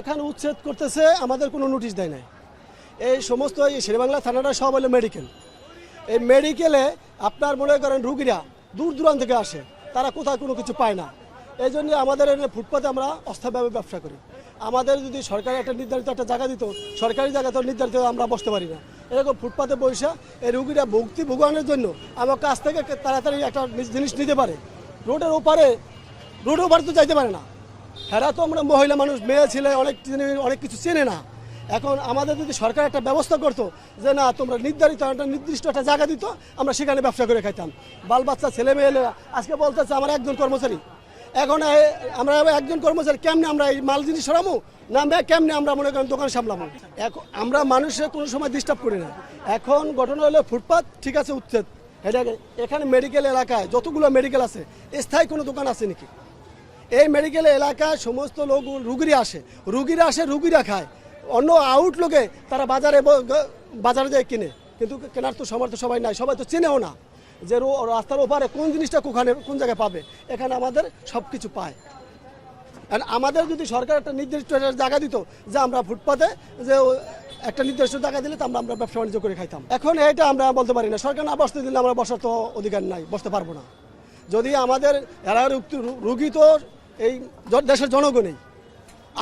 এখানে উচ্ছেদ করতেছে, আমাদের কোনো নোটিশ দেয় নাই। এই সমস্ত এই শেরেবাংলা থানাটা সব হলো মেডিকেল। এই মেডিকেলে আপনার মনে করেন রুগীরা দূর দূরান্ত থেকে আসে, তারা কোথাও কোনো কিছু পায় না। এই জন্য আমাদের ফুটপাতে আমরা অস্থায়ীভাবে ব্যবসা করি। আমাদের যদি সরকার একটা নির্ধারিত একটা জায়গা দিত, সরকারি জায়গা তো নির্ধারিত আমরা বসতে পারি না। এরকম ফুটপাতে বসে এই রুগীরা ভুক্তি ভোগানোর জন্য আমার কাছ থেকে তাড়াতাড়ি একটা জিনিস নিতে পারে। রোডের ওপারে তো যাইতে পারে না। হেরা তো আমরা মহিলা মানুষ, মেয়ে ছেলে অনেক কিছু চেনে না। এখন আমাদের যদি সরকার একটা ব্যবস্থা করতো যে না তোমরা নির্ধারিত একটা নির্দিষ্ট একটা জায়গা দিত, আমরা সেখানে ব্যবসা করে খাইতাম। বাল বাচ্চা ছেলে মেয়েরা আজকে বলতেছে আমার একজন কর্মচারী, এখন আমরা একজন কর্মচারী কেমনে আমরা এই মাল জিনিস সরামো না কেমনে আমরা মনে করেন দোকান সামলামো। এখন আমরা মানুষের কোনো সময় ডিস্টার্ব করি না। এখন ঘটনা হলো ফুটপাত ঠিক আছে উচ্ছেদ, এটা এখানে মেডিকেল এলাকায় যতগুলো মেডিকেল আছে স্থায়ী কোনো দোকান আছে নাকি? এই মেডিকেল এলাকায় সমস্ত লোক রুগীরা আসে, রুগীরা খায়। অন্য আউট লোকে তারা বাজারে যায় কিনে, কিন্তু কেনার তো সমর্থ সবাই নাই, সবাই তো চেনেও না যে রাস্তার ওপারে কোন জিনিসটা কোন জায়গায় পাবে। এখানে আমাদের সব কিছু পায়। আর আমাদের যদি সরকার একটা নির্দিষ্ট জায়গা দিত যে আমরা ফুটপাতে যে একটা নির্দিষ্ট জায়গা দিলে তো আমরা ব্যবসা বাণিজ্য করে খাইতাম। এখন এটা আমরা বলতে পারি না, সরকার না বসতে দিলে আমরা বসার তো অধিকার নাই, বসতে পারবো না। যদি আমাদের রুগী তো এই দেশের জনগণই,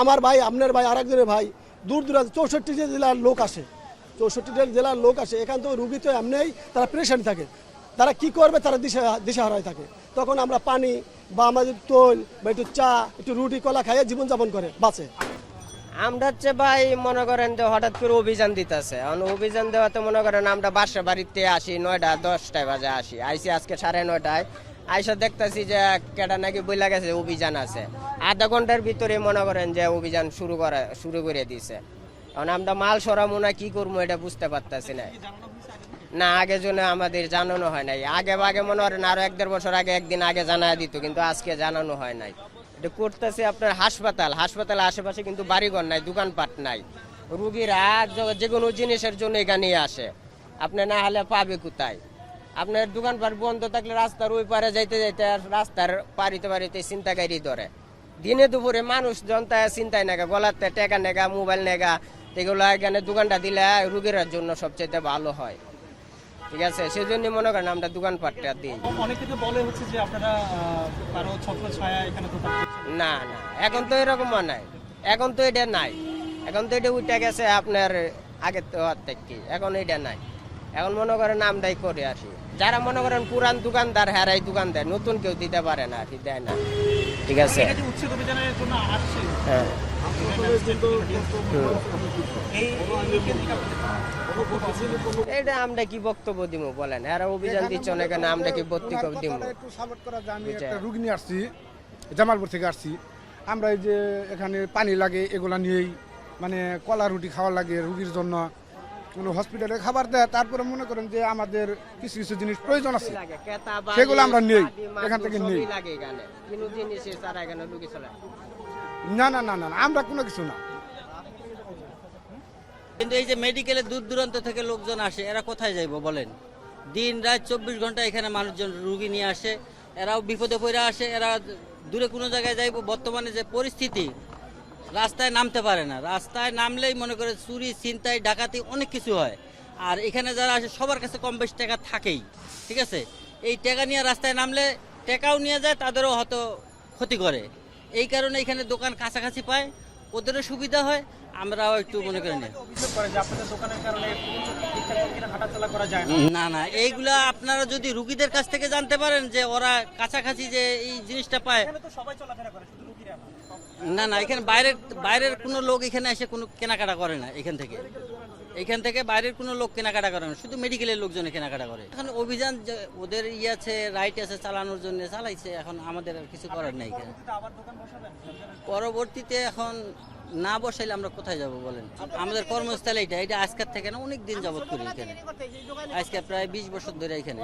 আমার ভাই, আপনার ভাই, আরেকজনের ভাই, দূর দূরান্ত 64 জেলার লোক আসে, 64 জেলার লোক আসে। এখান তো রুগী তো এমনিই তারা পেরেশানি থাকে, তারা কি করবে তারা দিশাহারায় থাকে। তখন আমরা পানি বা আমাদের তৈল বা একটু চা, একটু রুটি কলা খাইয়ে জীবনযাপন করে বাঁচে। আমরা হচ্ছে ভাই মনে করেন যে হঠাৎ করে অভিযান দিতেছে, অভিযান দেওয়াতে মনে করেন আমরা বাড়িতে আসি 9টা 10টায় বাজে আইসি আজকে 9:30টায় আইসা দেখতেছি যে কেটা নাকি বইলা গেছে অভিযান আছে। আধা ঘন্টার ভিতরে মনে করেন যে অভিযান শুরু করে দিছে। কারণ আমরা মাল সরামো না কি করবো এটা বুঝতে পারতেছি না। আগে জন্য আমাদের জানানো হয় নাই। আগে মনে করেন আরো 1-1.5 বছর আগে একদিন আগে জানায় দিত, কিন্তু আজকে জানানো হয় নাই। এটা করতেছে আপনার হাসপাতালের আশেপাশে কিন্তু বাড়িঘর নাই, দোকানপাট নাই। রুগীরা যে কোনো জিনিসের জন্য এখানে আসে, আপনি না হলে পাবে কোথায়? আপনার দোকানপাট বন্ধ থাকলে রাস্তার ওই পারে যাইতে রাস্তার পারিতে চিন্তাকারী ধরে। দিনে দুপুরে মানুষ জনতায় চিন্তায় নেগা, গলাতে টাকা নেগা, মোবাইল নেগা, এগুলো এখানে দোকানটা দিলে রুগীর জন্য সবচেয়ে ভালো হয়। ঠিক আছে, সেজন্য মনে করেন আমরা দোকানপাটটা দিই। অনেকে তো বলে হচ্ছে যে আপনারা কারো ছত্র ছায়া এখানে দোকান করছেন। না, এখন তো এরকম নাই, এখন তো এটা নাই, এখন তো এটা উঠে গেছে আপনার আগের তো থেকে, এখন এটা নাই। এখন মনে করেন আমরাই করে আসি, যারা মনে করেন পুরান দোকানদার হারাই দোকান দেয়, নতুন কেউ দিতে পারে না, ঠিক দেয় না। ঠিক আছে, উচ্ছেদ অভিযানের জন্য আসছে। হ্যাঁ, এটা আমরা কি বক্তব্য দিব বলেন? এরা অভিযান দিচ্ছে অনেক, আমরা কি বক্তব্য দিব? একটু সাপোর্ট করা যায়। আমি একটা রুগী নিয়ে আসছি, জামালপুর থেকে আসছি। আমরা এই যে এখানে পানি লাগে এগুলা নিয়েই মানে কলা রুটি খাওয়া লাগে রুগীর জন্য, কোনো হসপিটালে খাবার দেয়। তারপরে মনে করেন যে আমাদের কিছু কিছু জিনিস প্রয়োজন আছে, সেগুলো আমরা নেই, এখান থেকে নেই। না, আমরা কোনো কিছু না। কিন্তু এই যে মেডিকেলে দূর দূরান্ত থেকে লোকজন আসে, এরা কোথায় যাইব বলেন? দিন রাত 24 ঘন্টা এখানে মানুষজন রুগী নিয়ে আসে, এরাও বিপদে পড়ে আসে। এরা দূরে কোনো জায়গায় যাইব, বর্তমানে যে পরিস্থিতি, রাস্তায় নামতে পারে না। রাস্তায় নামলেই মনে করে চুরি, ছিনতাই, ডাকাতি অনেক কিছু হয়। আর এখানে যারা আসে সবার কাছে কম বেশি টাকা থাকেই, ঠিক আছে? এই টাকা নিয়ে রাস্তায় নামলে টাকাও নিয়ে যায়, তাদেরও হয়তো ক্ষতি করে। এই কারণে এখানে দোকান কাছাকাছি পায়, ওদেরও সুবিধা হয়, আমরাও একটু মনে করি না। এইগুলা আপনারা যদি রুগীদের কাছ থেকে জানতে পারেন যে ওরা কাছাকাছি যে এই জিনিসটা পায়। না, এখানে বাইরের কোনো লোক এখানে এসে কোনো কেনাকাটা করে না। এখান থেকে বাইরের কোনো লোক কেনাকাটা করে না, শুধু মেডিকেলের লোকজন কেনাকাটা করে। এখন অভিযান ওদের আছে, রাইট আছে, চালানোর জন্য চালাইছে। এখন আমাদের আর কিছু করার নাই এখানে। পরবর্তীতে এখন না বসাইলে আমরা কোথায় যাব বলেন? আমাদের কর্মস্থলে এটা আজকের থেকে না, অনেক দিন যাবত করি এখানে, আজকে প্রায় 20 বছর ধরে এখানে।